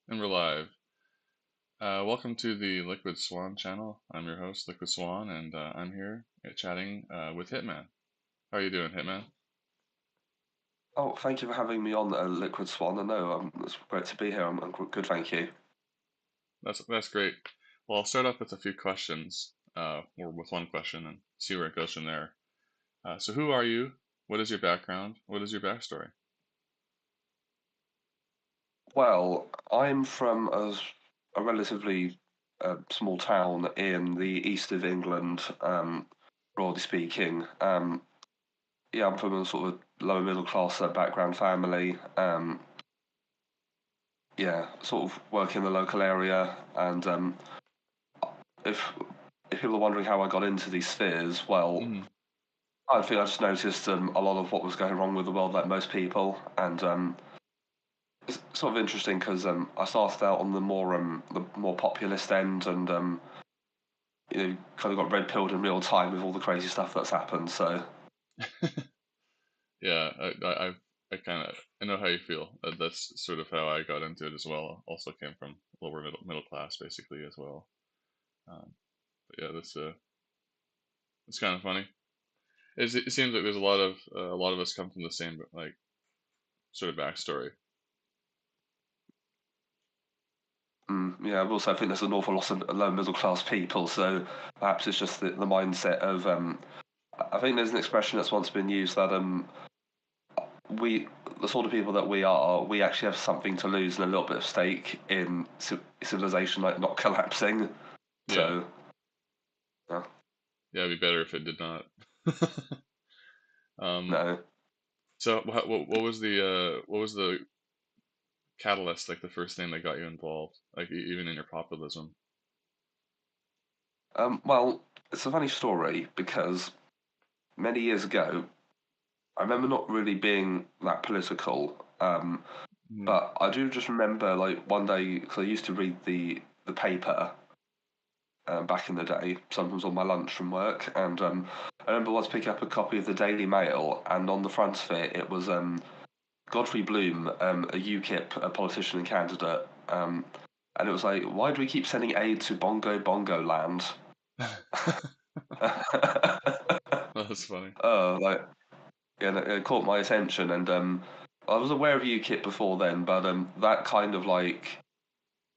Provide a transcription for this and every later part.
And we're live. Welcome to the Liquid Swan channel. I'm your host, Liquid Swan, and I'm here chatting with Hitman. How are you doing, Hitman? Oh, thank you for having me on, Liquid Swan. I know, it's great to be here. I'm good, thank you. That's great. Well, I'll start off with a few questions, or with one question, and see where it goes from there. So, who are you? What is your background? What is your backstory? Well, I'm from a relatively small town in the east of England, broadly speaking. Yeah, I'm from a sort of lower middle class background family. Yeah, sort of work in the local area, and if if people are wondering how I got into these spheres, well, Hmm. I think I just noticed a lot of what was going wrong with the world, like most people, and it's sort of interesting because I started out on the more populist end, and kind of got red pilled in real time with all the crazy stuff that's happened. So Yeah, I kind of I know how you feel. That's sort of how I got into it as well. Also came from lower middle class, basically, as well. But yeah, that's kind of funny. It seems like there's a lot of us come from the same like sort of backstory. yeah, I also think there's an awful lot of low middle class people. So perhaps it's just the mindset of I think there's an expression that's once been used that we the sort of people that we are, we actually have something to lose and a little bit of stake in civilization like not collapsing. Yeah, So yeah, yeah, it'd be better if it did not. um, no. so what was the catalyst, like the first thing that got you involved, like even in your populism? Well, it's a funny story because many years ago, I remember not really being that political, Mm, but I do just remember like one day because I used to read the paper back in the day, sometimes on my lunch from work, and I remember once picking up a copy of the Daily Mail, and on the front of it, it was Godfrey Bloom, a UKIP, a politician and candidate, and it was like, why do we keep sending aid to Bongo Land? that's funny. Like yeah, it caught my attention, and I was aware of UKIP before then, but that kind of like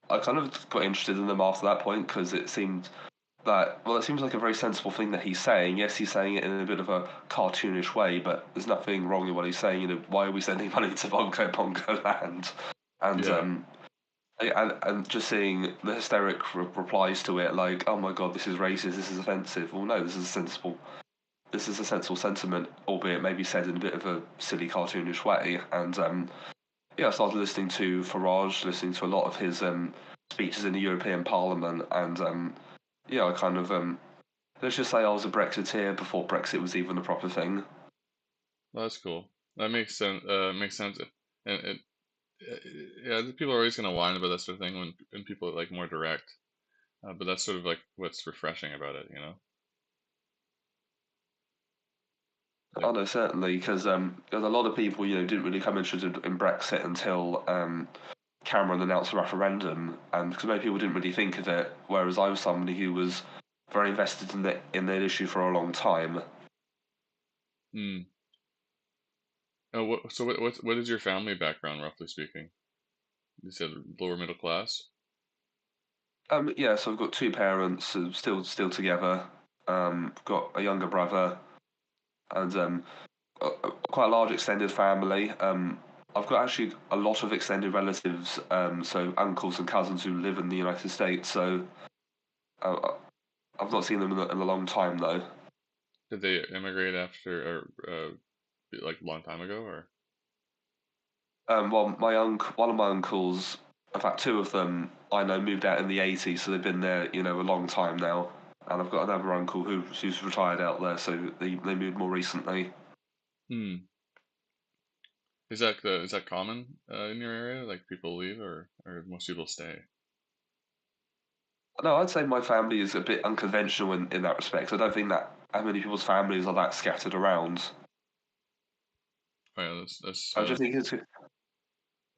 I kind of got interested in them after that point because it seemed that well, it seems like a very sensible thing that he's saying. Yes, he's saying it in a bit of a cartoonish way, but there's nothing wrong with what he's saying. Why are we sending money to Bongo Land? And Yeah, and just seeing the hysteric replies to it, like, "Oh my God, this is racist. This is offensive." Well, no, this is a sensible sentiment, albeit maybe said in a bit of a silly, cartoonish way. And yeah, I started listening to Farage, listening to a lot of his speeches in the European Parliament, and yeah, I kind of let's just say I was a Brexiteer before Brexit was even a proper thing. well, that's cool. That makes sense. Makes sense. And yeah, people are always gonna whine about that sort of thing when people are like more direct. But that's sort of like what's refreshing about it, you know? Oh Like, no, certainly, because there's a lot of people didn't really come interested in Brexit until Cameron announced a referendum, and because many people didn't really think of it, whereas I was somebody who was very invested in the issue for a long time. hmm. Oh, so what is your family background, roughly speaking? You said lower middle class. Yeah, so I've got two parents still together. Got a younger brother, and quite a large extended family. I've got actually a lot of extended relatives, so uncles and cousins who live in the United States. So uh, I've not seen them in a long time though. Did they immigrate after, or like a long time ago, or? Well, one of my uncles, in fact, two of them I know moved out in the '80s, so they've been there, a long time now. And I've got another uncle who's retired out there, so they moved more recently. Hmm. Is that common in your area? Like people leave, or most people stay? No, I'd say my family is a bit unconventional in that respect. I don't think that how many people's families are that scattered around. Oh, yeah, that's I just think it's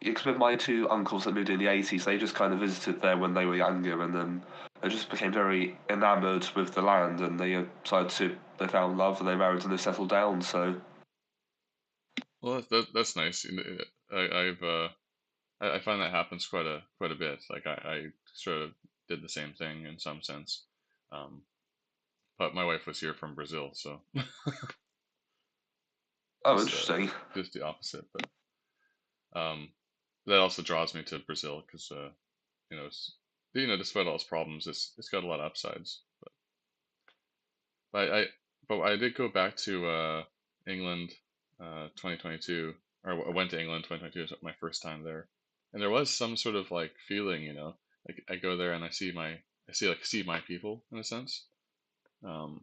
Because with my two uncles that moved in the 80s, they just kind of visited there when they were younger, and then they just became very enamoured with the land, and they decided to, they found love, and they married and they settled down. So, Well, that's nice. You know, I've I find that happens quite a bit. Like I sort of did the same thing in some sense, um, but my wife was here from Brazil, so oh, just interesting. just the opposite. But that also draws me to Brazil because you know despite all its problems, it's got a lot of upsides. But I did go back to England 2022, or I went to England 2022. It was my first time there, and there was some sort of like feeling, like I go there and I see my people in a sense. Um,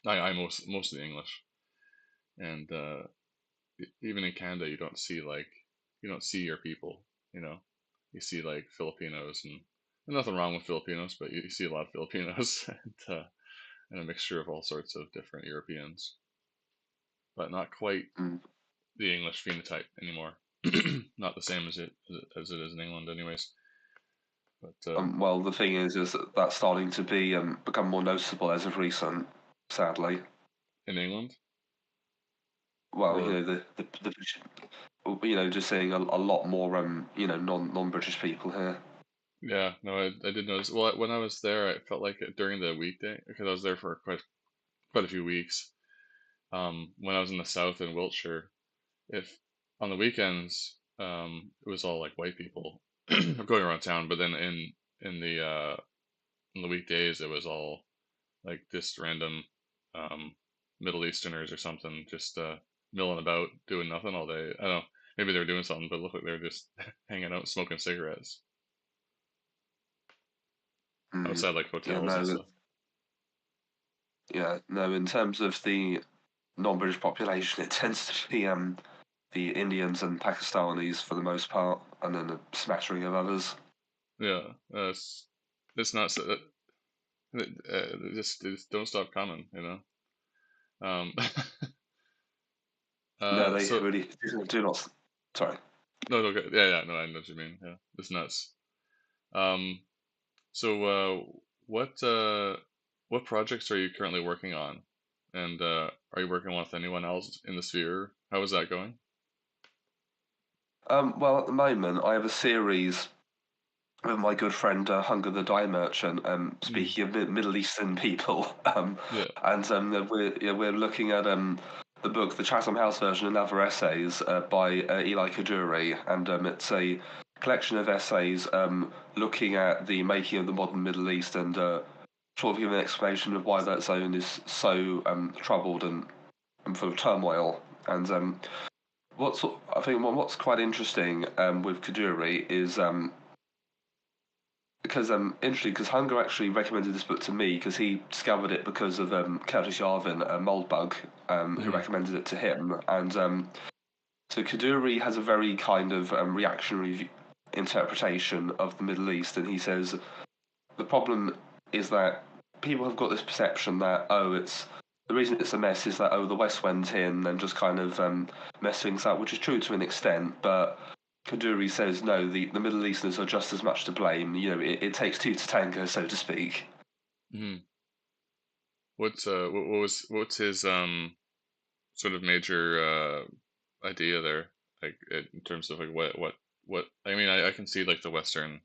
I mostly English, and even in Canada, you don't see your people. You know, you see like Filipinos and nothing wrong with Filipinos, but you see a lot of Filipinos and a mixture of all sorts of different Europeans, but not quite Mm. the English phenotype anymore. Not the same as it is in England, anyways. But Well, the thing is that that's starting to be become more noticeable as of recent, sadly. in England, Well, or just seeing a lot more non British people here. yeah, no, I did notice. Well, when I was there, I felt like during the weekday because I was there for quite a few weeks. When I was in the south in Wiltshire, if on the weekends, it was all like white people going around town, but then in the on the weekdays, it was all like just random um, Middle Easterners or something, just milling about, doing nothing all day. I don't know. Maybe they were doing something, but it looked like they were just hanging out, smoking cigarettes Mm. outside like Yeah, hotels and no, stuff. yeah, no. In terms of the non-British population, it tends to be the Indians and Pakistanis for the most part, and then a smattering of others. Yeah, it's not so. Just don't stop coming, you know. Um, No, they so really do not. Sorry. no, no, okay. Yeah, yeah, no, I know what you mean. Yeah, it's nuts. Um, so what what projects are you currently working on, and are you working with anyone else in the sphere? How is that going? Well, at the moment, I have a series with my good friend Hunger the Dye Merchant. Mm, Speaking of Middle Eastern people, yeah. and we're looking at the book, the Chatham House version, and other essays by Eli Kaduri, and it's a collection of essays looking at the making of the modern Middle East and sort of giving an explanation of why that zone is so troubled and full of turmoil. And I think what's quite interesting with Kaduri is because interesting because Hunger actually recommended this book to me because he discovered it because of Curtis Yarvin, a Moldbug, who Mm, recommended it to him, and so Kaduri has a very kind of reactionary interpretation of the Middle East, and he says the problem is that people have got this perception that it's the reason it's a mess is that the West went in and just kind of messed things up, which is true to an extent, but Kaduri says no, the Middle Easterners are just as much to blame. It takes two to tango, so to speak. mm. What's his sort of major idea there, like in terms of like what I mean, I can see like the Western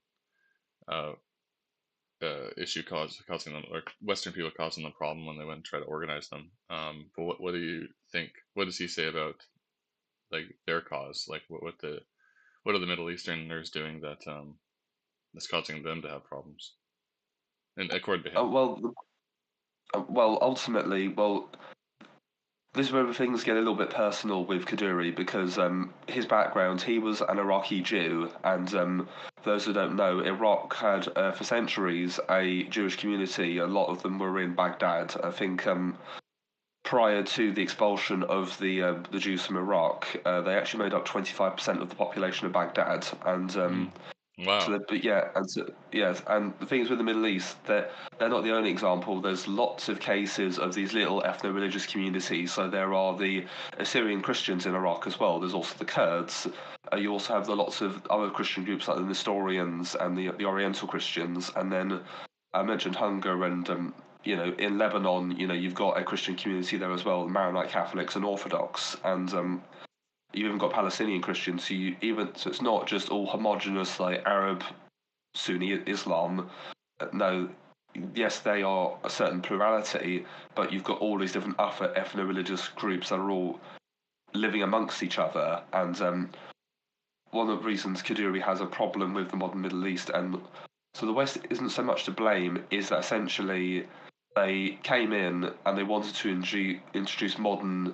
uh issue causing them, or Western people causing the problem when they went and try to organize them. But what do you think? What does he say about like their cause? Like what are the Middle Easterners doing that's causing them to have problems? And according to Uh, him, well, ultimately, this is where things get a little bit personal with Kaduri because his background, he was an Iraqi Jew, and those who don't know, Iraq had for centuries a Jewish community. A lot of them were in Baghdad. I think prior to the expulsion of the Jews from Iraq, they actually made up 25% of the population of Baghdad, and mm, Wow. But yeah, yes, and the things with the Middle East, they're not the only example. There's lots of cases of these little ethno-religious communities. So there are the Assyrian Christians in Iraq as well. There's also the Kurds. You also have the lots of other Christian groups like the Nestorians and the Oriental Christians. And then I mentioned Hunger and in Lebanon, you've got a Christian community there as well, Maronite Catholics and Orthodox, and you even got Palestinian Christians. So it's not just all homogenous like Arab Sunni Islam. No, yes, they are a certain plurality, but you've got all these different other ethno-religious groups that are all living amongst each other. And one of the reasons Kaduri has a problem with the modern Middle East, and so the West isn't so much to blame, is that essentially they came in and they wanted to introduce modern,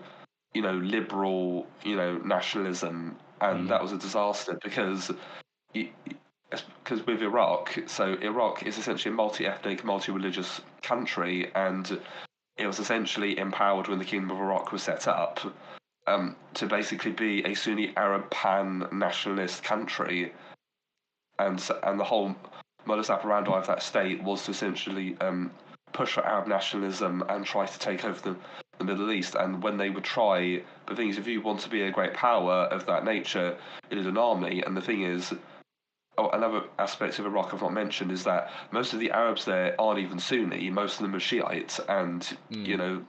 liberal, nationalism, and Mm. that was a disaster because with Iraq, so Iraq is essentially a multi-ethnic, multi-religious country, and it was essentially empowered when the Kingdom of Iraq was set up to basically be a Sunni Arab pan-nationalist country, and the whole modus operandi of that state was to essentially push for Arab nationalism and try to take over the Middle East. And when they would try, the thing is, if you want to be a great power of that nature, it is an army. And the thing is, another aspect of Iraq I've not mentioned is that most of the Arabs there aren't even Sunni. Most of them are Shiites, and Mm.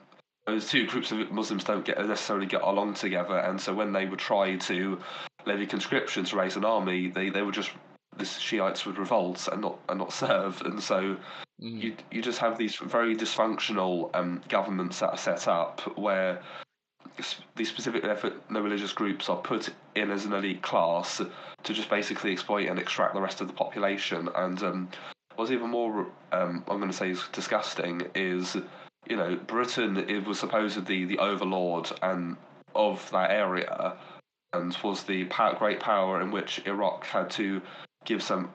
those two groups of Muslims don't necessarily get along together. And so when they would try to levy conscription to raise an army, they would just the Shiites would revolt and not serve. And so Mm. you just have these very dysfunctional governments that are set up where these specific no religious groups are put in as an elite class to just basically exploit and extract the rest of the population. And what's even more, I'm going to say, is disgusting is, Britain it was supposedly the overlord and of that area, and was the great power in which Iraq had to give some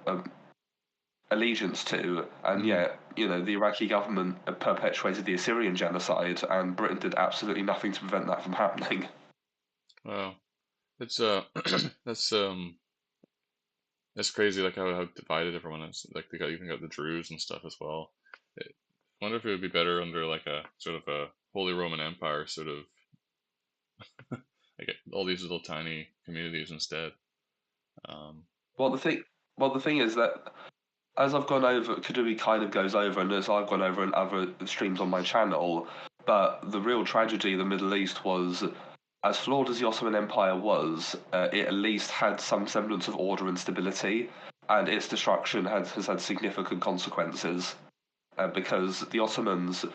allegiance to, and Mm. yet, the Iraqi government perpetuated the Assyrian genocide, and Britain did absolutely nothing to prevent that from happening. Wow. It's that's that's crazy. Like how divided everyone is. Like they got even got the Druze and stuff as well. I wonder if it would be better under like a sort of a Holy Roman Empire sort of like all these little tiny communities instead. Um, Well, the thing, well, the thing is that as I've gone over, Kadui kind of goes over, and as I've gone over in other streams on my channel, but the real tragedy of the Middle East was, as flawed as the Ottoman Empire was, it at least had some semblance of order and stability, and its destruction has had significant consequences. Because the Ottomans,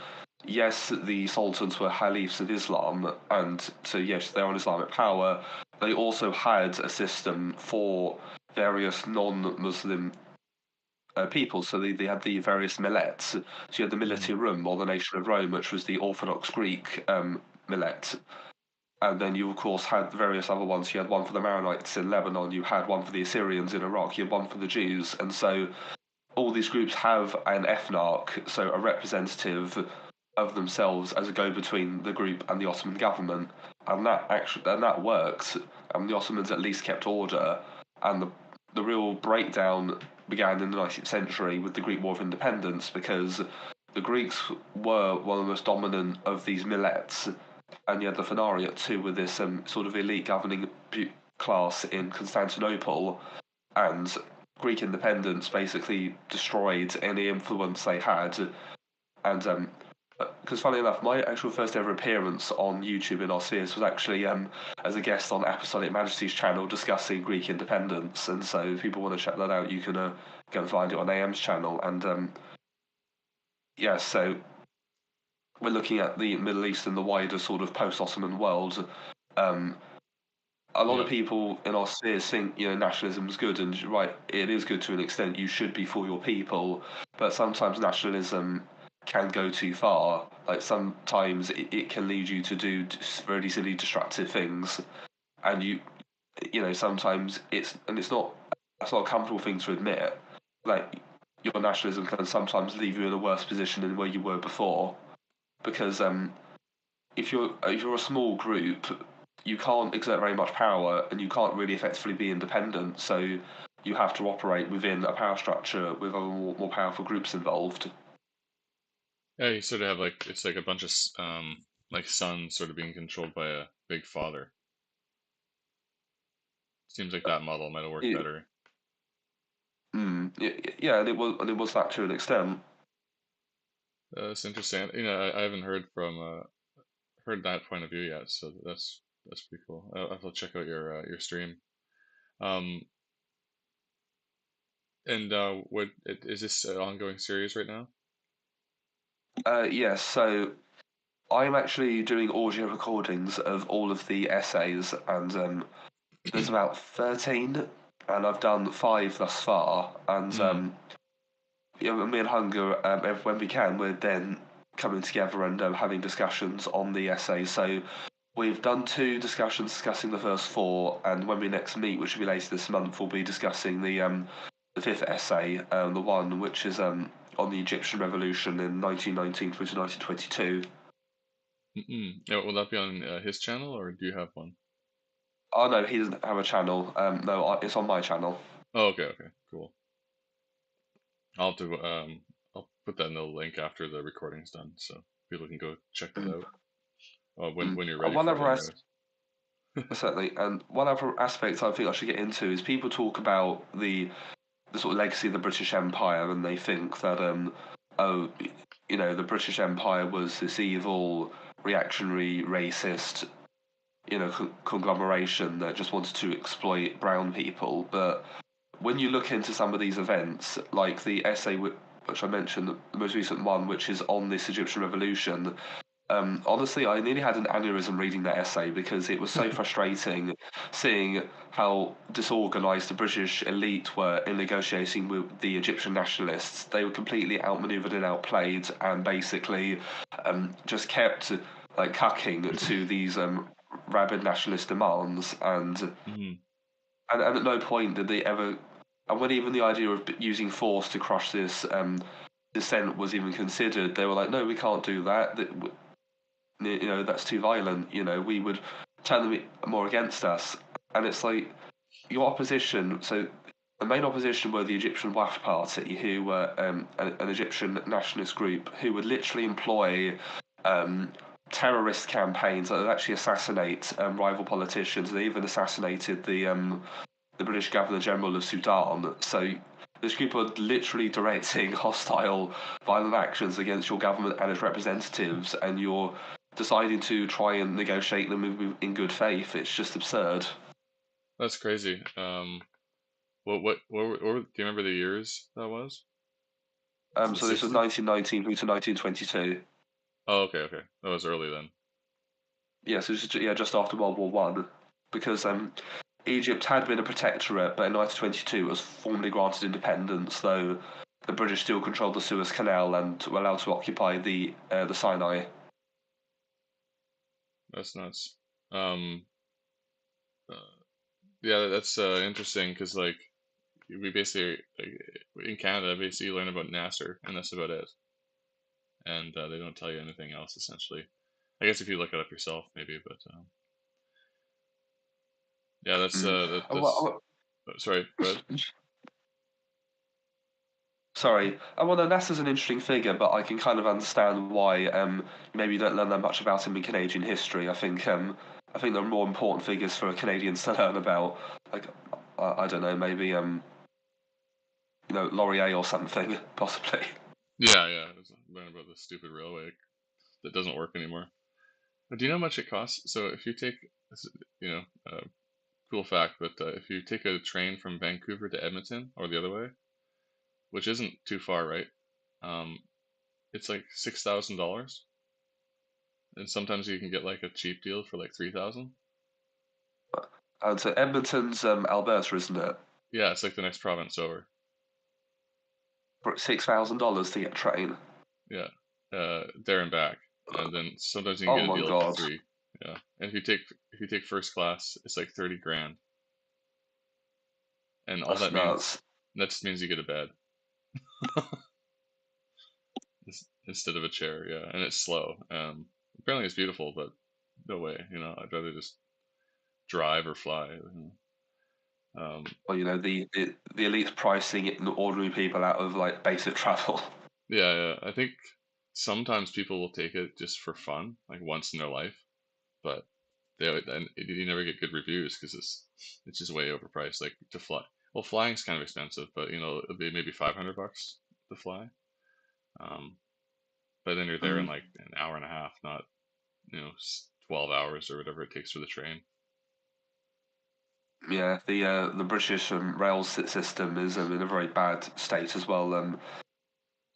yes, the sultans were caliphs of Islam, and so yes, they're an Islamic power. They also had a system for various non-Muslim people. So they had the various millets. So you had the mm. Military Rum, or the Nation of Rome, which was the Orthodox Greek millet. And then you, of course, had various other ones. You had one for the Maronites in Lebanon, you had one for the Assyrians in Iraq, you had one for the Jews. And so all these groups have an ethnarch, so a representative of themselves as a go-between the group and the Ottoman government, and that worked. And the Ottomans at least kept order, and the real breakdown began in the 19th century with the Greek War of Independence because the Greeks were one of the most dominant of these millets, and you had the Phanariot too, with this sort of elite governing class in Constantinople, and Greek independence basically destroyed any influence they had. And because funny enough, my actual first ever appearance on YouTube in Arceus was actually as a guest on Apostolic Majesty's channel discussing Greek independence. And so if people want to check that out, you can go and find it on AM's channel. And yeah, so we're looking at the Middle East and the wider sort of post-Ottoman world. Um, a lot of Yeah. people in our spheres think nationalism is good, and right, it is good to an extent. You should be for your people, but sometimes nationalism can go too far. Like sometimes it can lead you to do really silly, destructive things, and sometimes it's not that's not a comfortable thing to admit. Like your nationalism can sometimes leave you in a worse position than where you were before, because if you're a small group, you can't exert very much power, and you can't really effectively be independent. So you have to operate within a power structure with other more powerful groups involved. Yeah, you sort of have like it's like a bunch of like sons sort of being controlled by a big father. Seems like that model might have worked It, better. yeah, and it was that to an extent. That's interesting. I haven't heard that point of view yet, so that's pretty cool. I'll have to check out your stream. Um, and is this an ongoing series right now? Yes, so I'm actually doing audio recordings of all of the essays, and there's about 13, and I've done 5 thus far. And Hmm. me and Hunger, when we can, we're then coming together and having discussions on the essays. So we've done 2 discussions discussing the first 4, and when we next meet, which will be later this month, we'll be discussing the 5th essay, the one which is on the Egyptian Revolution in 1919 through to 1922. Mm-mm. Yeah, will that be on his channel, or do you have one? Oh no, he doesn't have a channel. No, it's on my channel. Oh, okay, okay, cool. I'll put that in the link after the recording's done, so people can go check that Mm. out. When you're And ready one for it, other anyways. certainly, and one other aspect I think I should get into is people talk about the sort of legacy of the British Empire, and they think that oh, the British Empire was this evil, reactionary, racist, conglomeration that just wanted to exploit brown people. But when you look into some of these events, like the essay which I mentioned, the most recent one, which is on this Egyptian revolution, honestly, I nearly had an aneurysm reading that essay because it was so frustrating seeing how disorganised the British elite were in negotiating with the Egyptian nationalists. They were completely outmaneuvered and outplayed, and basically just kept like cucking to these rabid nationalist demands, Hmm. and at no point did they ever. And when even the idea of using force to crush this dissent was even considered, they were like, "No, we can't do that. That's too violent. We would turn them more against us." And it's like your opposition. So the main opposition were the Egyptian Wafd Party, who were an Egyptian nationalist group who would literally employ um, terrorist campaigns that would actually assassinate rival politicians. They even assassinated the British Governor General of Sudan. So this group are literally directing hostile, violent actions against your government and its representatives, and you're deciding to try and negotiate them in good faith. It's just absurd. That's crazy. Do you remember the years that was? The So this was 60s? 1919 through to 1922. Oh, okay, okay. That was early then. Yes, this is yeah, just after World War One, because Egypt had been a protectorate, but in 1922 it was formally granted independence, though the British still controlled the Suez Canal and were allowed to occupy the Sinai. That's nuts. Um, uh, yeah, that's interesting because like we basically in Canada basically learn about Nasser and that's about it, and they don't tell you anything else essentially. I guess if you look it up yourself, maybe, but yeah, Mm. that's sorry, go ahead. Sorry, well, no, NASA's an interesting figure, but I can kind of understand why maybe you don't learn that much about him in Canadian history. I think there are more important figures for Canadians to learn about, like I don't know, maybe Laurier or something, possibly. Yeah, yeah, I was learning about the stupid railway that doesn't work anymore. But do you know how much it costs? So if you take, this is, cool fact, but if you take a train from Vancouver to Edmonton or the other way, which isn't too far, right? Um, it's like $6,000, and sometimes you can get like a cheap deal for like 3,000. And so Edmonton's Alberta, isn't it? Yeah, it's like the next province over. For $6,000 to get a train. Yeah, there and back, and then sometimes you can Oh get a my deal for god, three. Yeah, and if you take first class, it's like 30 grand, and all that's nuts. that just means you get a bed instead of a chair. Yeah, and it's slow. Apparently it's beautiful, but no way. I'd rather just drive or fly. Um, Or the elite pricing ordinary people out of like basic travel. yeah, yeah, I think sometimes people will take it just for fun, like once in their life, but and you never get good reviews because it's just way overpriced. Like to fly, well, flying's kind of expensive, but it'll be maybe $500 to fly. Um, but then you're there in Mm. like an hour and a half, not 12 hours or whatever it takes for the train. Yeah, the British rail system is in a very bad state as well.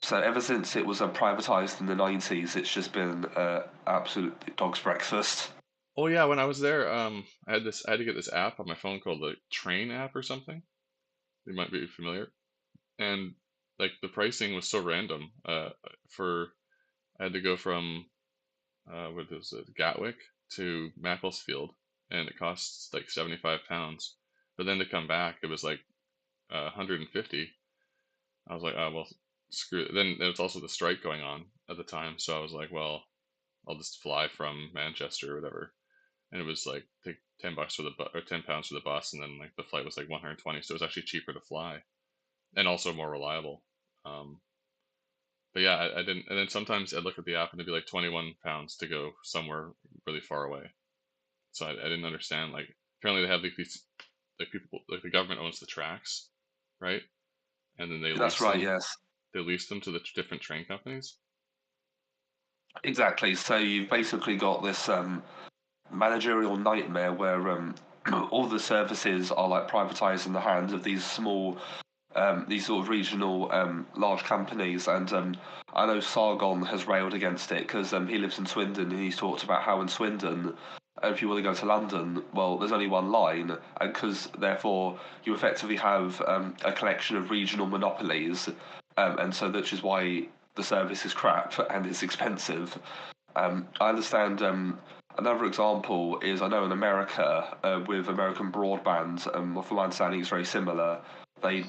So ever since it was privatised in the 90s, it's just been absolute dog's breakfast. Oh yeah, when I was there, I had to get this app on my phone called the Train app or something. You might be familiar. And like the pricing was so random. For I had to go from what was it, Gatwick to Macclesfield, and it costs like £75. But then to come back, it was like 150. I was like, oh well, screw it. Then there was also the strike going on at the time, so I was like, well, I'll just fly from Manchester or whatever. And it was like take $10 for the or £10 for the bus, and then like the flight was like 120, so it was actually cheaper to fly and also more reliable. Um, but yeah, I didn't. And then sometimes I'd look at the app and it'd be like £21 to go somewhere really far away. So I didn't understand. Like apparently they have like these like people like the government owns the tracks, right? And then they That's lease right, them. yes. They lease them to the different train companies. Exactly. So you've basically got this managerial nightmare where all the services are like privatized in the hands of these sort of regional large companies. And I know Sargon has railed against it because he lives in Swindon and he's talked about how in Swindon, if you want to go to London, well, there's only one line, and because therefore you effectively have a collection of regional monopolies, and so which is why the service is crap and it's expensive. I understand. Another example is I know in America with American broadband, from my understanding, it's very similar. They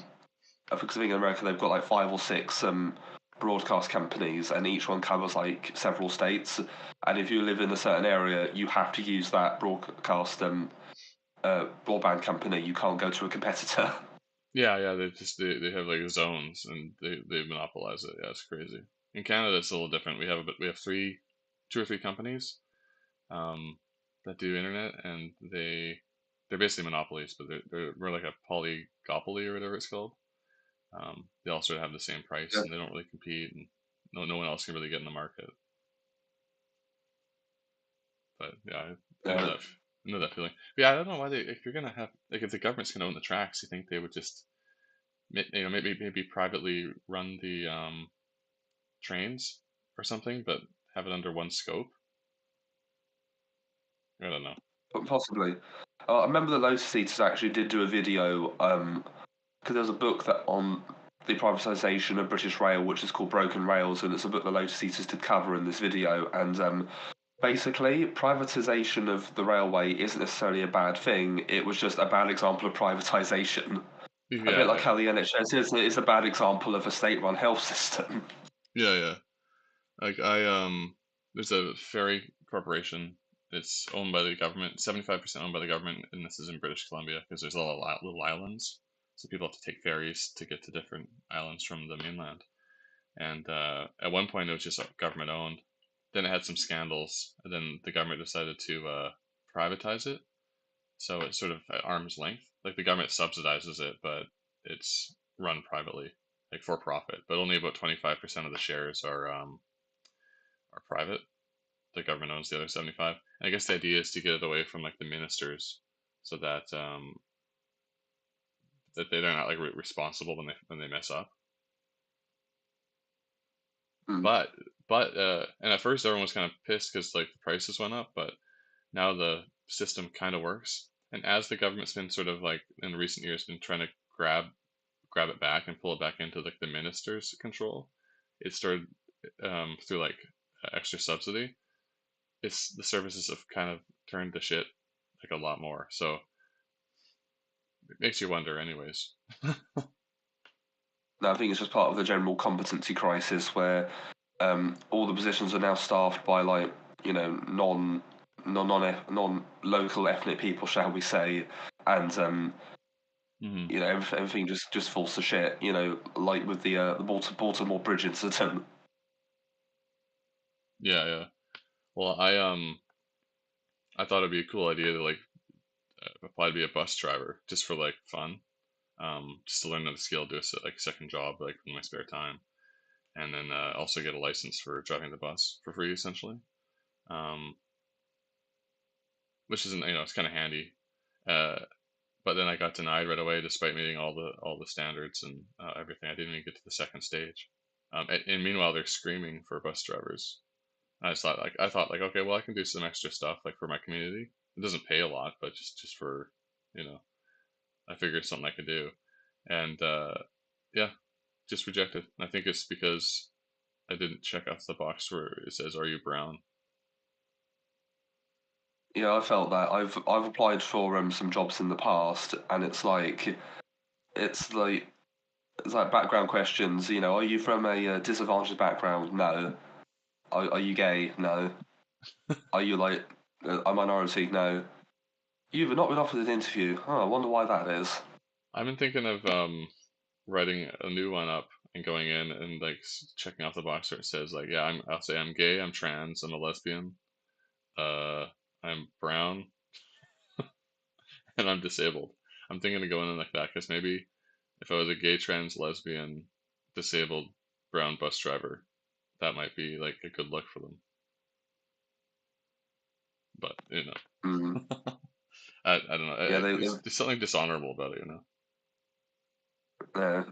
because I think in America they've got like five or six broadcast companies, and each one covers like several states. And if you live in a certain area, you have to use that broadcast broadband company. You can't go to a competitor. Yeah, yeah. They have like zones and they monopolize it. Yeah, it's crazy. In Canada, it's a little different. We have two or three companies um, that do internet, and they're basically monopolies, but they're more like a polygopoly or whatever it's called. They all sort of have the same price, Yeah, and they don't really compete, and no one else can really get in the market. But yeah, I know yeah. that I know that feeling. But yeah, I don't know why they if you're gonna have like if the government's gonna own the tracks, you think they would just maybe privately run the trains or something, but have it under one scope. I don't know. Possibly. I remember the Lotus Eaters actually did do a video because there was a book that on the privatisation of British Rail, which is called Broken Rails, and it's a book the Lotus Eaters did cover in this video. And basically, privatisation of the railway isn't necessarily a bad thing. It was just a bad example of privatisation. A bit Yeah, like yeah, how the NHS is a bad example of a state-run health system. yeah, yeah. Like there's a ferry corporation. It's owned by the government, 75% owned by the government, and this is in British Columbia because there's a lot of little islands, so people have to take ferries to get to different islands from the mainland. And at one point, it was just government owned. Then it had some scandals, and then the government decided to privatize it. So it's sort of at arm's length. Like the government subsidizes it, but it's run privately, like for profit. But only about 25% of the shares are private. The government owns the other 75. And I guess the idea is to get it away from like the ministers, so that they're not like responsible when they mess up. Mm. But and at first everyone was kind of pissed because like the prices went up, but now the system kind of works. And as the government's been sort of like in recent years been trying to grab it back and pull it back into like the minister's control, it started through like extra subsidy. It's the services have kind of turned to shit like a lot more. So it makes you wonder, anyways. No, I think it's just part of the general competency crisis where all the positions are now staffed by like non local ethnic people, shall we say, and Hmm. Everything just falls to shit. Like with the Baltimore Bridge incident. Yeah, yeah. Well, I thought it'd be a cool idea to like apply to be a bus driver just for like fun, just to learn the skill, do a like second job like in my spare time, and then also get a license for driving the bus for free essentially. Um, which isn't, it's kind of handy. Uh, but then I got denied right away despite meeting all the standards and everything. I didn't even get to the second stage. And meanwhile, they're screaming for bus drivers. I thought like, okay, well, I can do some extra stuff like for my community. It doesn't pay a lot, but just for, you know, I figured something I could do, and yeah, just rejected. I think it's because I didn't check off the box where it says, "Are you brown?" Yeah, I felt that. I've applied for some jobs in the past, and it's like it's like background questions. Are you from a disadvantaged background? No. Are you gay? No. Are you like a minority? No. You've not been offered an interview. Oh, I wonder why that is. I've been thinking of writing a new one up and going in and like checking off the box where it says like, yeah, I'll say I'm gay, I'm trans, I'm a lesbian, uh, I'm brown, and I'm disabled. I'm thinking of going in like that because maybe if I was a gay, trans, lesbian, disabled, brown bus driver, that might be like a good look for them. But Mm. I don't know. Yeah, There's something dishonorable about it, uh,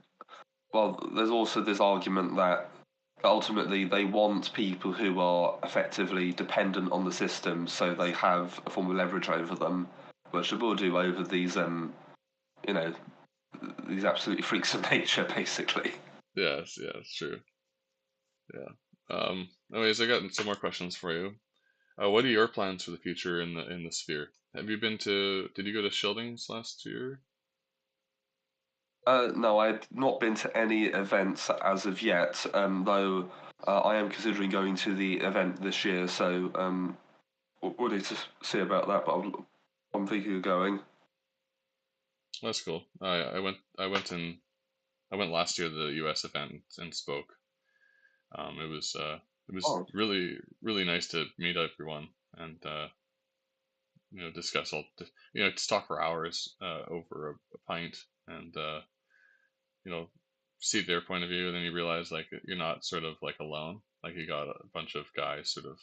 well, there's also this argument that ultimately they want people who are effectively dependent on the system, so they have a form of leverage over them, which they will do over you know, these absolutely freaks of nature, basically. Yes, yeah, it's true. Yeah. Anyways, I got some more questions for you. What are your plans for the future in the sphere? Have you been to? Did you go to Shieldings last year? No, I've not been to any events as of yet, though I am considering going to the event this year, so we'll need to see about that, but I'm thinking of going. That's cool. I went last year to the U.S. event and spoke. It was Oh, really nice to meet everyone and discuss just talk for hours over a pint and you know see their point of view. And then you realize like you're not sort of like alone. Like you got a bunch of guys sort of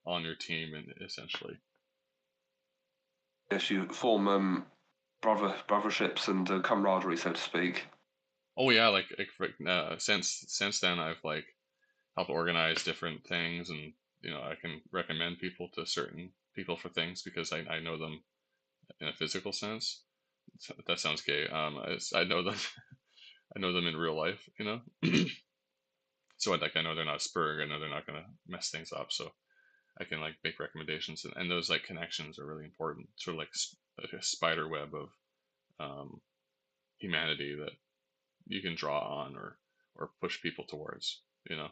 on your team and essentially. yes, you form brotherships and camaraderie, so to speak. Oh yeah, since then I've like helped organize different things, and I can recommend people to certain people for things because I know them in a physical sense. That sounds gay. I know them. I know them in real life. So I know they're not Spurg. I know they're not gonna mess things up. So I can like make recommendations, and those like connections are really important. Sort of like a spider web of um, humanity that you can draw on or push people towards. You know.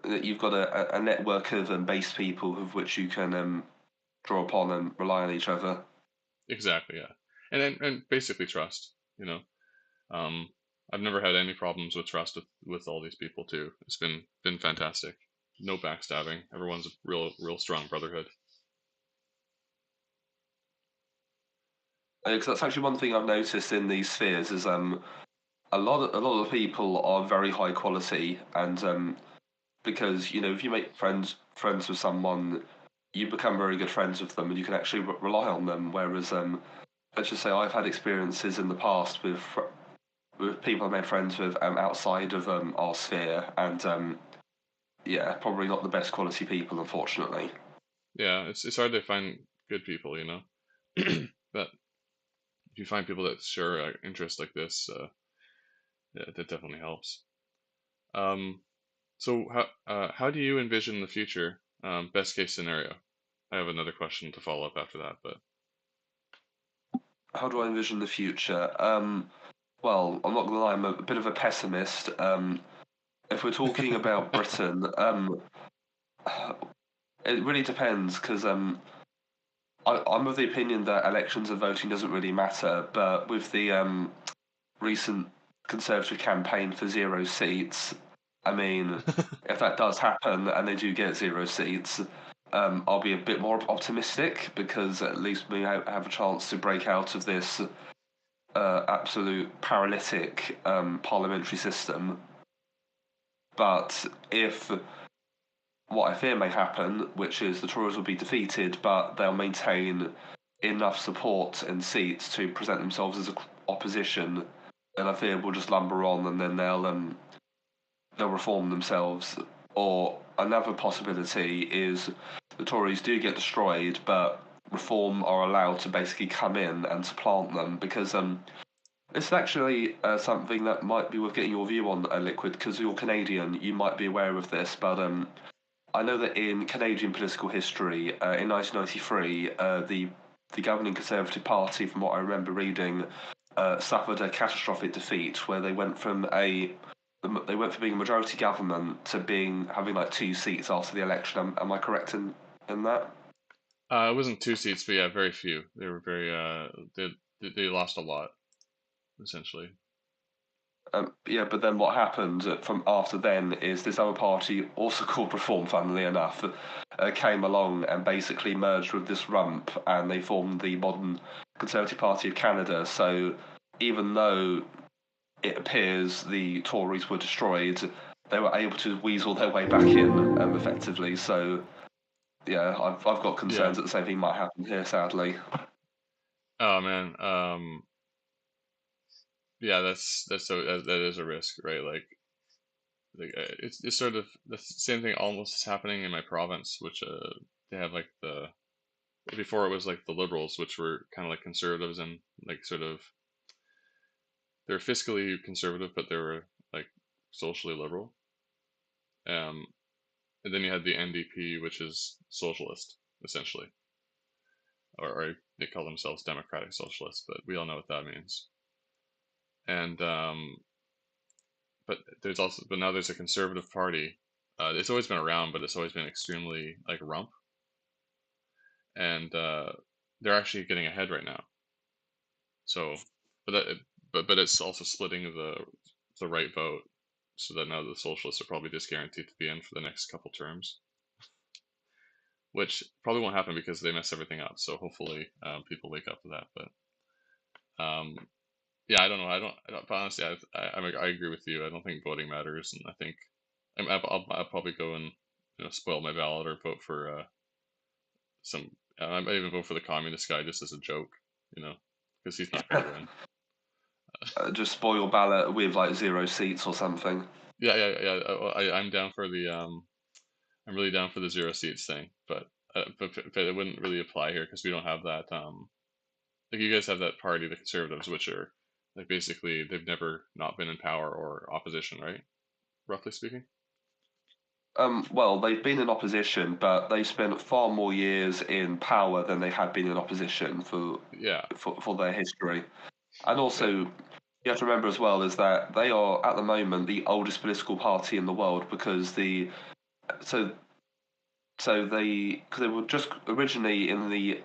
That you've got a network of base people of which you can draw upon and rely on each other. Exactly. Yeah. And basically trust. Um, I've never had any problems with trust with all these people too. It's been fantastic. No backstabbing. Everyone's a real strong brotherhood. Because that's actually one thing I've noticed in these spheres is a lot of people are very high quality, and because if you make friends with someone, you become very good friends with them, and you can actually rely on them. Whereas let's just say I've had experiences in the past with people I made friends with outside of our sphere, and yeah, probably not the best quality people, unfortunately. Yeah, it's hard to find good people, but if you find people that share interests like this, yeah, that definitely helps. Um, so how do you envision the future? Best case scenario. I have another question to follow up after that, but How do I envision the future? Well, I'm not gonna lie, I'm a bit of a pessimist. If we're talking about Britain, it really depends because I'm of the opinion that elections and voting doesn't really matter, but with the recent Conservative campaign for 0 seats, I mean, if that does happen and they do get 0 seats, I'll be a bit more optimistic because at least we have a chance to break out of this absolute paralytic parliamentary system. But if what I fear may happen, which is the Tories will be defeated, but they'll maintain enough support and seats to present themselves as opposition, then I fear we'll just lumber on, and then they'll reform themselves. Or another possibility is the Tories do get destroyed, but Reform are allowed to basically come in and supplant them because this is actually something that might be worth getting your view on, Liquid, because you're Canadian. You might be aware of this, but I know that in Canadian political history, in 1993, the governing Conservative Party, from what I remember reading, suffered a catastrophic defeat where they went from being a majority government to being having like 2 seats after the election. Am I correct in that? It wasn't 2 seats, but yeah, very few. They were very they lost a lot essentially. Yeah, but then what happened from after then is this other party, also called Reform, funnily enough, came along and basically merged with this rump, and they formed the modern Conservative Party of Canada. So even though it appears the Tories were destroyed, they were able to weasel their way back in effectively. So yeah, I've got Yeah. concerns that the same thing might happen here, sadly. Oh man. Yeah, that's so that is a risk, right? It's sort of the same thing almost is happening in my province, which they have like the before it was like the liberals, which were kind of like conservatives and like sort of they're fiscally conservative, but they were like socially liberal. Um, and then you had the NDP, which is socialist essentially, or they call themselves democratic socialists, but we all know what that means. And but now there's a conservative party. It's always been around, but it's always been extremely like rump, and they're actually getting ahead right now. So, but but it's also splitting the right vote, so that now the socialists are probably just guaranteed to be in for the next couple terms, which probably won't happen because they mess everything up. So hopefully, people wake up to that. But yeah, I don't know. But honestly, I agree with you. I don't think voting matters, and I think I'll probably go and spoil my ballot or vote for some. I might even vote for the communist guy just as a joke, you know, because he's not going to win. Just spoil ballot with like 0 seats or something. Yeah, yeah, yeah. I'm down for the I'm really down for the 0 seats thing, but it wouldn't really apply here because we don't have that. Like you guys have that party, the conservatives, which are like basically they've never not been in power or opposition, right? Roughly speaking. Well, they've been in opposition, but they've spent far more years in power than they have been in opposition Yeah, for their history. And yeah, also, you have to remember as well is that they are at the moment the oldest political party in the world because so because they were just originally in the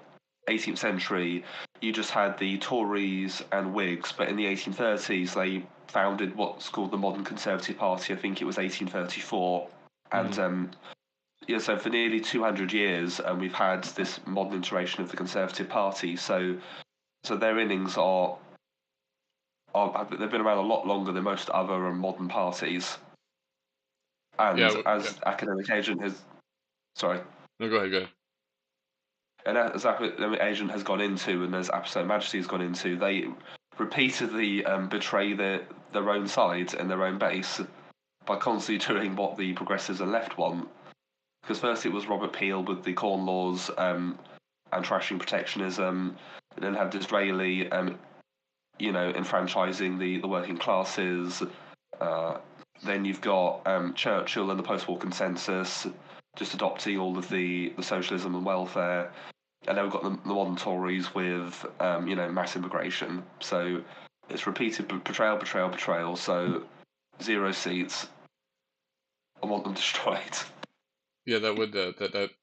18th century, you just had the Tories and Whigs, but in the 1830s they founded what's called the Modern Conservative Party. I think it was 1834, and hmm yeah, so for nearly 200 years, we've had this modern iteration of the Conservative Party. So their innings they've been around a lot longer than most other modern parties. yeah, And yeah. as academic agent has sorry, No, go ahead, go ahead. and as academic agent has gone into, and as Absolute Majesty has gone into, they repeatedly betray their own side and their own base by constantly doing what the progressives and left want. Because first it was Robert Peel with the Corn Laws and trashing protectionism, and then have Disraeli, enfranchising the working classes. Uh, then you've got Churchill and the post-war consensus, just adopting all of the socialism and welfare. And then we've got the modern Tories with, mass immigration. So it's repeated betrayal, betrayal, betrayal. So 0 seats. I want them destroyed. Yeah, that would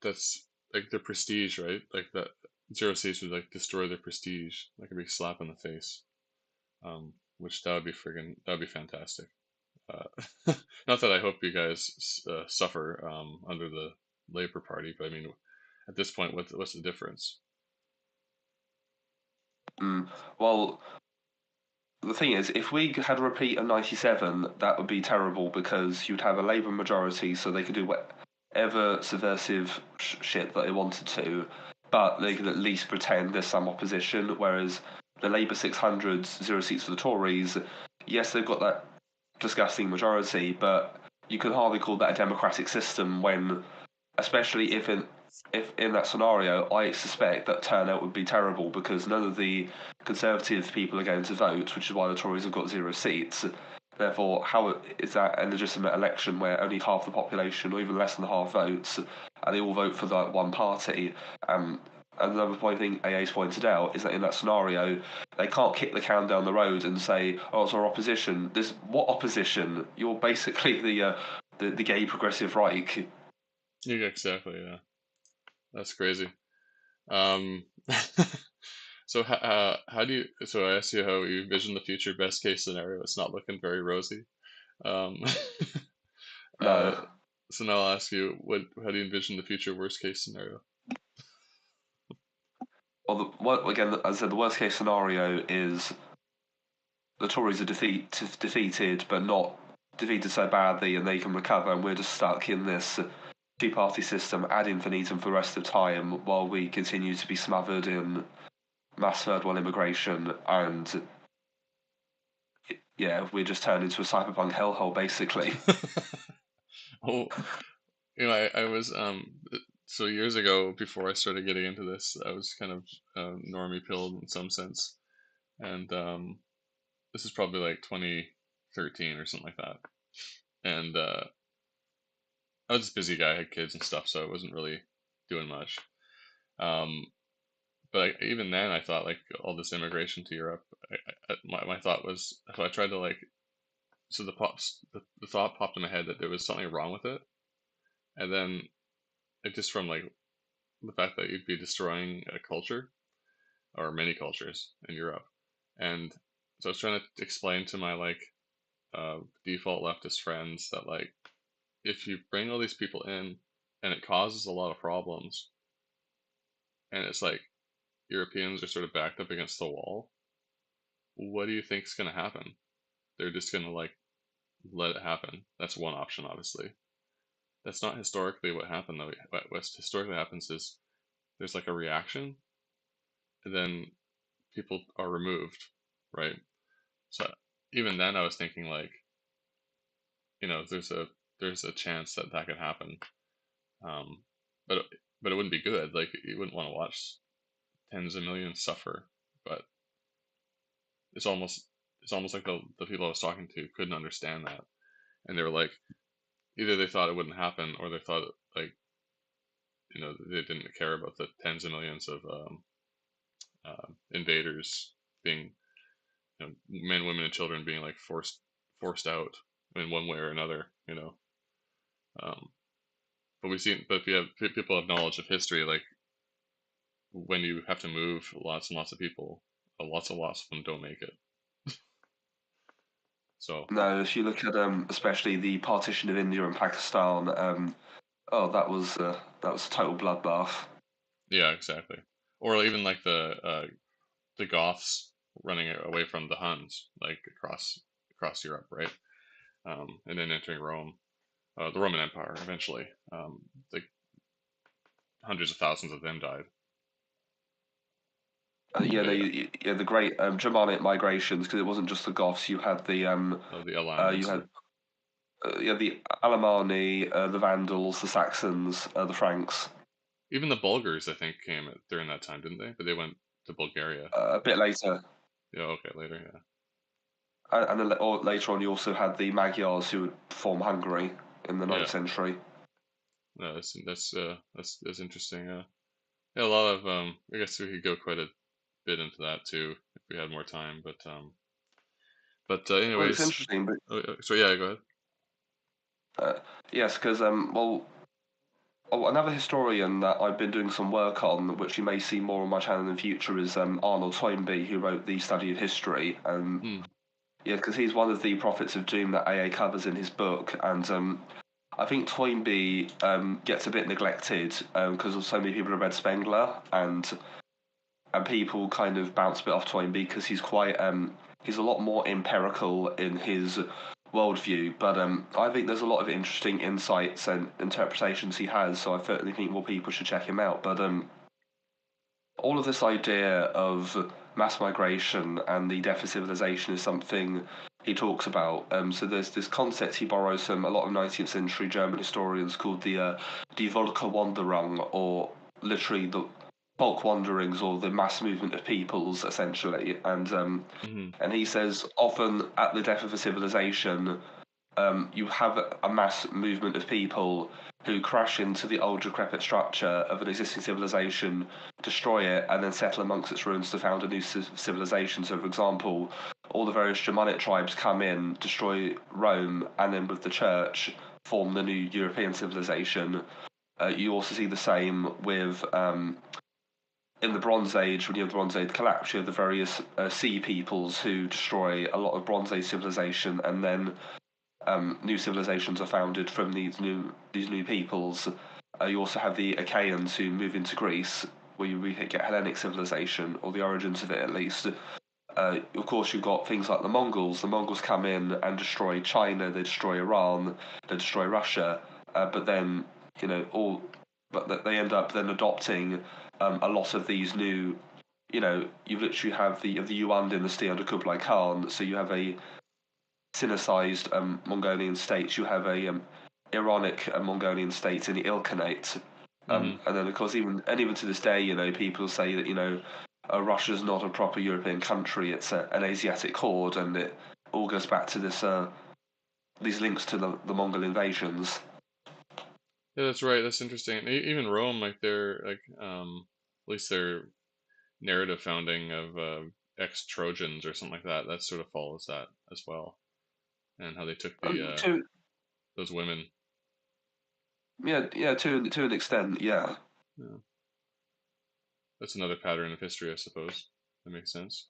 that's like the prestige, right? Like that. zero seats would like destroy their prestige, like a big slap in the face. Which that would be friggin' that would be fantastic. Uh, not that I hope you guys suffer under the Labor Party, but I mean, at this point, what's the difference? Mm. Well, the thing is, if we had a repeat of '97, that would be terrible because you'd have a Labour majority, so they could do whatever subversive shit that they wanted to, but they could at least pretend there's some opposition. Whereas the Labour 600s, zero seats for the Tories, yes, they've got that disgusting majority, but you can hardly call that a democratic system when, especially if in that scenario, I suspect that turnout would be terrible because none of the Conservative people are going to vote, which is why the Tories have got zero seats. Therefore, how is that a legitimate election where only half the population, or even less than half, votes, and they all vote for that one party? Another point thing AA's pointed out is that in that scenario, they can't kick the can down the road and say, "Oh, it's our opposition." This what opposition? You're basically the gay progressive right. Yeah, exactly. Yeah, that's crazy. Um, so how do you? So I asked you how you envision the future. Best case scenario, it's not looking very rosy. Um, uh, No. so now I'll ask you, what? How do you envision the future? Worst case scenario. Well, what again? As I said, the worst case scenario is the Tories are defeated, but not defeated so badly, and they can recover, and we're just stuck in this two-party system ad infinitum for the rest of time, while we continue to be smothered in mass third world immigration, and yeah, we just turn into a cyberpunk hellhole, basically. Oh, I was so years ago before I started getting into this, I was kind of normie pilled in some sense, and this is probably like 2013 or something like that, and I was this busy guy, I had kids and stuff, so I wasn't really doing much. Um, but even then, I thought like all this immigration to Europe. My thought was, so I tried to like, so the thought popped in my head that there was something wrong with it, and then it just from like the fact that you'd be destroying a culture or many cultures in Europe, and so I was trying to explain to my like default leftist friends that like if you bring all these people in and it causes a lot of problems, and it's like Europeans are sort of backed up against the wall, what do you think's going to happen? They're just going to like let it happen. That's one option, obviously. That's not historically what happened, though. What historically happens is there's like a reaction, and then people are removed, right? So even then, I was thinking like, there's a chance that that could happen, um, but but it wouldn't be good. Like you wouldn't want to watch tens of millions suffer. But it's almost it's almost like the people I was talking to couldn't understand that, and they were like, either they thought it wouldn't happen, or they thought like they didn't care about the tens of millions of invaders being men, women, and children being like forced out in one way or another. Um, but we've seen, but if you have people have knowledge of history, like when you have to move lots and lots of people, lots of them don't make it. So No, if you look at especially the partition of India and Pakistan, oh, that was a total bloodbath. yeah, exactly. Or even like the Goths running away from the Huns, like across Europe, right? And then entering Rome, the Roman Empire eventually. Like hundreds of thousands of them died. Yeah, But yeah, the great Germanic migrations because it wasn't just the Goths. the You Alans, had yeah, the Alemanni, the Vandals, the Saxons, the Franks. even the Bulgars, I think, came during that time, didn't they? But they went to Bulgaria. A bit later, Yeah, okay, later, yeah, and then later on, you also had the Magyars who would form Hungary in the ninth yeah. century. No, that's interesting. Yeah, a lot of I guess we could go quite a bit into that too if we had more time. But Well, it's anyways, interesting, but so yeah, go ahead. uh, yes, because well, Oh, another historian that I've been doing some work on, which you may see more on my channel in the future, is Arnold Toynbee, who wrote The Study of History. Hmm. Yeah, because he's one of the prophets of doom that AA covers in his book, and I think Toynbee gets a bit neglected because so many people have read Spengler, and people kind of bounce a bit off Toynbee because he's a lot more empirical in his worldview. But I think there's a lot of interesting insights and interpretations he has, so I certainly think more people should check him out. But all of this idea of mass migration and the death of civilization is something he talks about. So there's this concept he borrows from a lot of 19th century German historians called the Die Völkerwanderung, or literally the bulk wanderings or the mass movement of peoples, essentially. Hmm. And he says often at the death of a civilization, you have a mass movement of people who crash into the old decrepit structure of an existing civilization, destroy it, and then settle amongst its ruins to found a new civilization. So, for example, all the various Germanic tribes come in, destroy Rome, and then with the church form the new European civilization. You also see the same with in the Bronze Age, when you have the Bronze Age collapse, you have the various sea peoples who destroy a lot of Bronze Age civilization, and then new civilizations are founded from these new peoples. You also have the Achaeans who move into Greece, where we get Hellenic civilization, or the origins of it at least. Of course, you've got things like the Mongols. The Mongols come in and destroy China, they destroy Iran, they destroy Russia, but then you know all, but they end up then adopting a lot of these new. You literally have the Yuan dynasty under Kublai Khan, so you have a Sinicized Mongolian states. You have a Iranic Mongolian state in the Ilkhanate, Hmm. and then of course even to this day, people say that Russia's not a proper European country; it's an Asiatic horde, and it all goes back to this these links to the Mongol invasions. Yeah, that's right. That's interesting. Even Rome, like their at least their narrative founding of ex Trojans or something like that. That sort of follows that as well, and how they took the To those women. yeah, to an extent, yeah. Yeah. That's another pattern of history, I suppose. That makes sense.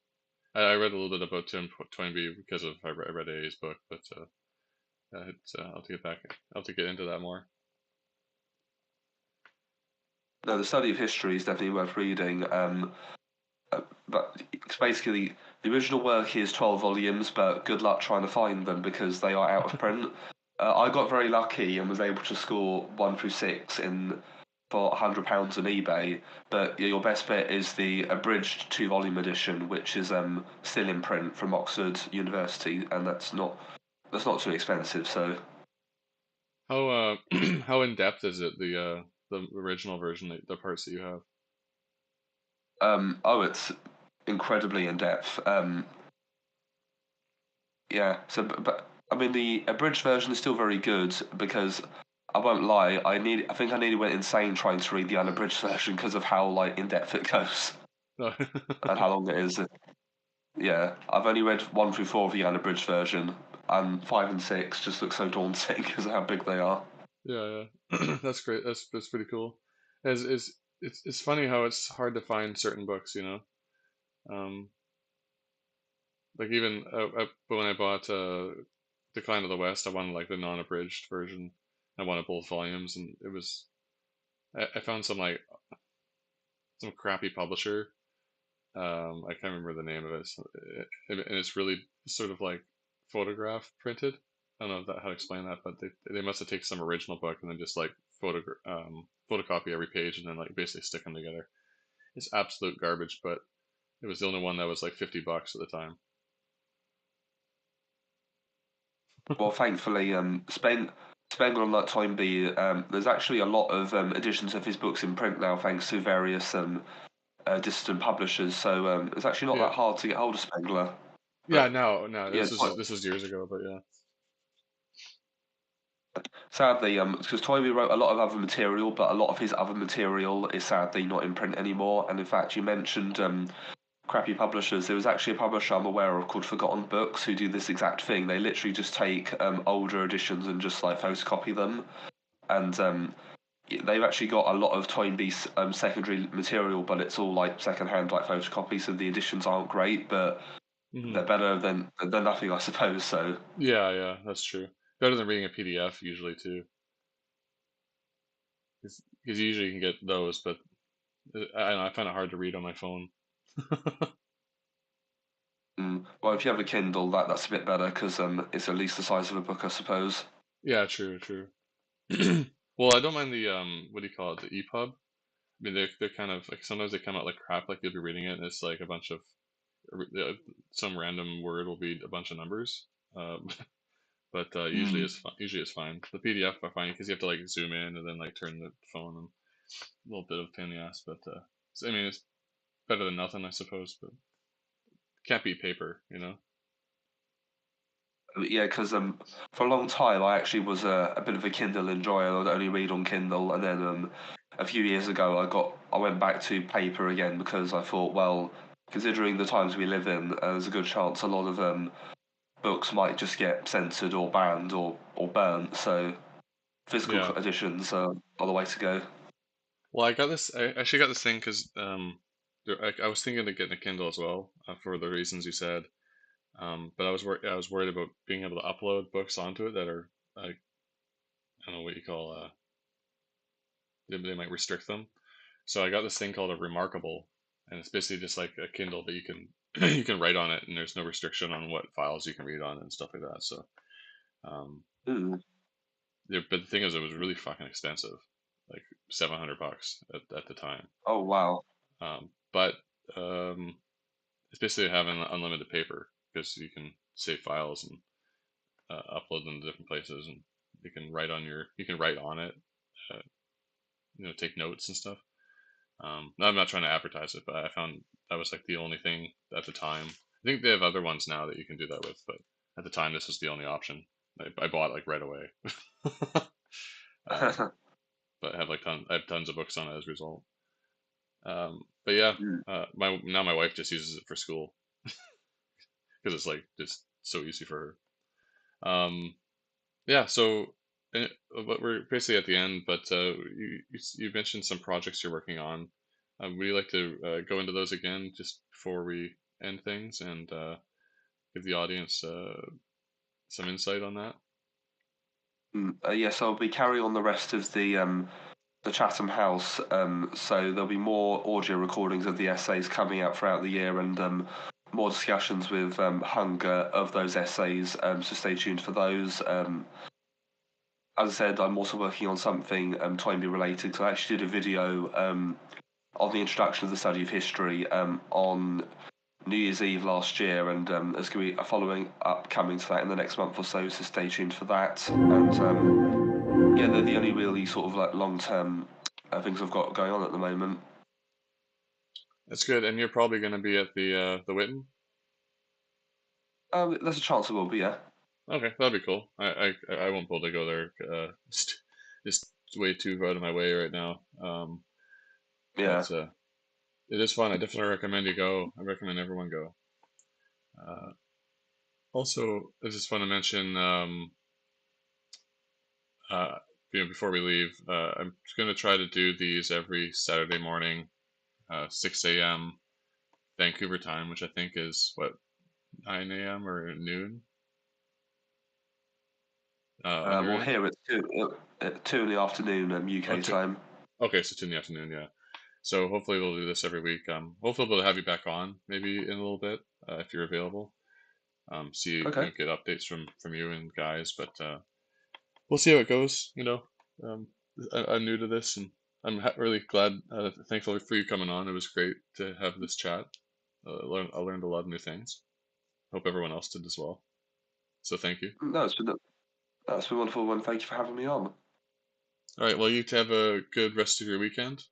I read a little bit about Tim Toynbee because of I read A's book, but I'll have to get back. I'll have to get into that more. No, the study of history is definitely worth reading. But it's basically the original work is 12 volumes, but good luck trying to find them because they are out of print. I got very lucky and was able to score 1 through 6 in for £100 on eBay. But your best bet is the abridged 2 volume edition, which is still in print from Oxford University, and that's not too expensive. So How how in depth is it the original version, the parts that you have? oh, it's incredibly in depth. Yeah. So, but I mean, the abridged version is still very good because I won't lie. I think I nearly went insane trying to read the unabridged version because of how like in depth it goes No. and how long it is. Yeah, I've only read 1 through 4 of the unabridged version, and 5 and 6 just look so daunting because of how big they are. Yeah, yeah. That's great. That's pretty cool. It's funny how it's hard to find certain books, you know. Um, like even when I bought Decline of the West, I wanted like the non-abridged version. I wanted both volumes, and it was I found some crappy publisher. I can't remember the name of it, and it's really sort of like photograph printed. I don't know how to explain that, but they must have taken some original book and then just like photocopy every page and then like basically stick them together. It's absolute garbage, but it was the only one that was like $50 at the time. Well, thankfully, Spengler and Toynbee, there's actually a lot of editions of his books in print now, thanks to various distant publishers. So it's actually not Yeah, that hard to get hold of Spengler. yeah. But No. yeah, This was years ago, but yeah, sadly, because Toynbee wrote a lot of other material, but a lot of his other material is sadly not in print anymore. And in fact, you mentioned crappy publishers. There was actually a publisher I'm aware of called Forgotten Books who do this exact thing. They literally just take older editions and just like photocopy them. And they've actually got a lot of Toynbee's secondary material, but it's all like secondhand, like photocopies, so the editions aren't great, but Hmm. they're better than nothing, I suppose. So, Yeah, yeah, that's true. Better than reading a PDF usually too, because usually you can get those, but I don't know, I find it hard to read on my phone. well, if you have a Kindle, that's a bit better because it's at least the size of a book, I suppose. Yeah, true, true. Well, I don't mind the what do you call it, the EPUB. I mean, they're kind of like sometimes they come out like crap, like you'll be reading it and it's like a bunch of uh, some random word will be a bunch of numbers. Um, but usually Mm. it's fine. Usually it's fine. The PDF I find because you have to like zoom in and then like turn the phone and a little bit of a pain in the ass. But so, I mean, it's better than nothing, I suppose. But can't beat paper, you know. Yeah, because for a long time I actually was a bit of a Kindle enjoyer. I'd only read on Kindle, and then a few years ago I went back to paper again because I thought, well, considering the times we live in, there's a good chance a lot of books might just get censored or banned or burnt. So physical Yeah. editions are the way to go. Well, I got this. I actually got this thing because I was thinking of getting a Kindle as well for the reasons you said. But I was worried about being able to upload books onto it that are like I don't know what you call they might restrict them. So I got this thing called a Remarkable, and it's basically just like a Kindle that you can you can write on it, and there's no restriction on what files you can read on and stuff like that. So, um, Mm. but the thing is, it was really fucking expensive, like $700 at the time. Oh wow. But it's basically having unlimited paper because you can save files and upload them to different places, and you can write on it, uh, take notes and stuff. I'm not trying to advertise it, but I found that was like the only thing at the time. I think they have other ones now that you can do that with, but at the time this was the only option. I bought it like right away. um, but I have tons of books on it as a result. But yeah, Mm. my wife just uses it for school because it's like just so easy for her. Yeah, so but we're basically at the end. But you mentioned some projects you're working on. Would you like to go into those again just before we end things and give the audience some insight on that? Yes, I'll be carrying on the rest of the Chatham House. So there'll be more audio recordings of the essays coming out throughout the year, and more discussions with Hunger of those essays. So stay tuned for those. As I said, I'm also working on something Toynbee related. So I actually did a video on the introduction of the study of history on New Year's Eve last year, and there's going to be a following up coming to that in the next month or so. So stay tuned for that. And yeah, they're the only really sort of like long term things I've got going on at the moment. That's good. And you're probably going to be at the Witten. There's a chance I will be, yeah. Okay, that'd be cool. I won't be able to go there. Just way too out of my way right now. Yeah. But it is fun. I definitely recommend you go. I recommend everyone go. Uh, Also, I just want to mention, uh, before we leave, I'm going to try to do these every Saturday morning, 6 a.m. Vancouver time, which I think is what 9 a.m. or noon on your Well, end. here it's 2 in the afternoon Oh, UK two. time. Okay, so 2 in the afternoon, yeah. So hopefully we'll do this every week. Hopefully we'll have you back on maybe in a little bit if you're available. See, Okay. get updates from you and guys, but we'll see how it goes. Um, I'm new to this, and I'm really glad, thankful for you coming on. It was great to have this chat. I learned a lot of new things. Hope everyone else did as well. So thank you. No, that's been wonderful, and thank you for having me on. All right. Well, you have a good rest of your weekend,